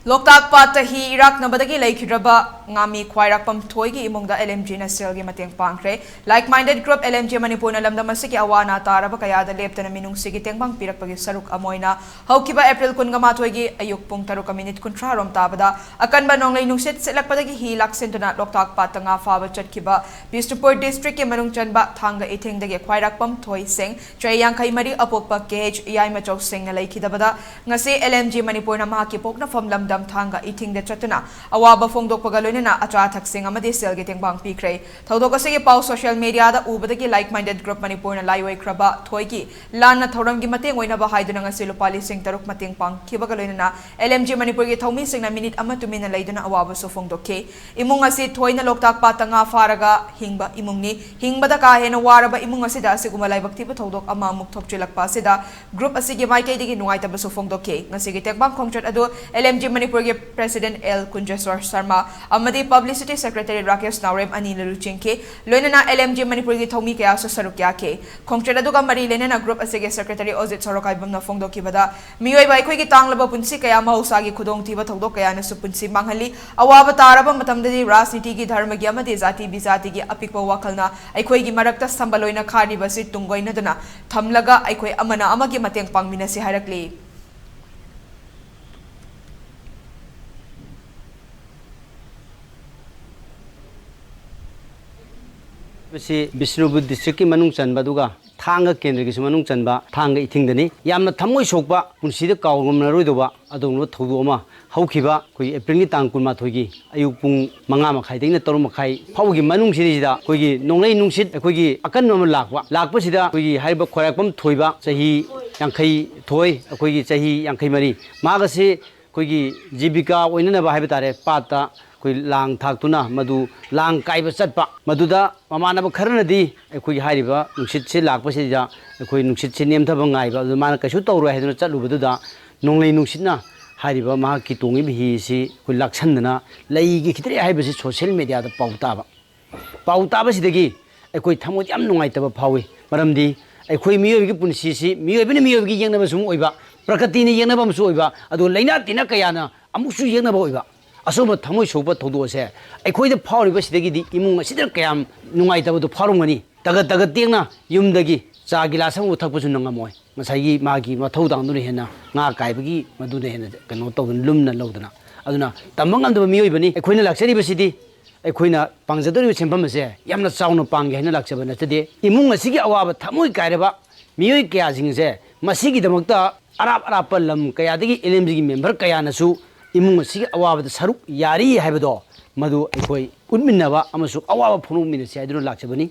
Loktak Patahi Irak Nabadagi Laikiraba Ngami Kwairak Pam Toigi Imungda LMG na Silgi Mateng Pangkre like-minded group LMG Manipur na lamdaman sige awana taraba kaya da lepta na minung sige tengbang pirak pagi saruk amoy na hawkiba April kun nga matoigi ayuk pung taruk minute kontrarom tabada akan ba nong lainung sit silak padagi hilak sentona Loktak Pat nga faba chat kiba Bistupur district ke manung chanba thanga iting dagi Kwairak Pam Toy Sing Treyang kay mari apokpa gauge iyay machaw sing na laikidabada nga si LMG Manipur na makakipok na fam lamdam thanga iting de chatuna awaba fongdok pagaloy na atra thaksing amadi selgi tengbang pikre thodok asigi pau social media da ubadagi like-minded group Manipur na laiwai kraba thoiki lanna thoramgi mateng oina ba haiduna nga silupali sing taruk mateng pang kibagaloy na LMG Manipur gi thomi sing na minute ama tumina laiduna awaba so fongdok ke imung asi thoi na Loktak patanga faraga hingba imungni hingbada ka hena waraba imung asi da siguma laibak tiba thodok ama muk thopchilak pa sida group asigi maikay digi nungay taba so fongdok ke ngasigi tengbang kongchat ado LMG Manipur gi President L. Kunjaswar Sharma amadi Publicity Secretary Rakesh Naurem Anila Luchinke loina na LMG Manipur gi thomi kaya so sarukya ke khongchada duga mari lena na group asige Secretary Ozit Sorokai bam na fongdo kibada miyoi bai khoi gi tanglaba punsi kaya mahausa gi khudong tiba thogdo kaya na su punsi manghali awaba taraba matamdadi rajniti gi dharma gi amadi jati bizati gi apikwa wakalna aikhoi gi marakta sambaloina khari basi tungoina dana thamlaga aikhoi amana amagi mateng pangmina si harakli Bishnupur district ki manung chanba duga thanga kendra ki manung chanba thanga ithingdani yamna thamoi sokba punsida kawgomna roidoba adonglo thodu ama haukhiba koi April ni tang kunma thoigi ayuk pung manga makhai deina toru makhai phawgi manung sida koi gi nonglei nungsit koi gi akan no lakpa sida koi gi haiba khorakpam thoiba chahi yankhai thoi koi gi chahi yankhai mari maga se koi gi jibika oinana ba haiba tare pata koi lang thaktuna madu lang kaiba chatpa maduda mamanaba kharnadi koi hariba nungsit se lakpa sida koi nungsit se nemthaba ngaiba mana kasu tawro haiduna chatlubaduda nonglei nungsitna hariba ma ki tongi bi si koi laksandana leigi khitri haiba si social media da pauta ba sidagi koi thamoi yam nungai taba phawi maramdi koi miyobi ki punsi si miyobi ki yengnaba sum oiba prakati ni yengnaba sum oiba adu leina tina kayana amusu yengnaba oiba asoma thamoi soba thodose akhoi da phawriba sidagi di imung sidar kayam nungai tabadu pharungani taga tengna yumdagi cha gilasam uthakpasu nangamoi masai magi mathau dangdune hena nga kaibagi madune hena kano tawdun lumna lawdana aduna tamangam da miyoi bani akhoina laksari basidi akhoina pangjadori sempam se yamna chauna pangge hena laksaba natade imung asigi awaba thamoi kairaba miyoi kya jingse masigi damakta arap lam kaya dagi LMG gi member kaya nasu imung asigi awaba saruk yari haibado madu akhoi unminnaba amasu awaba phunu minase aduna laksabani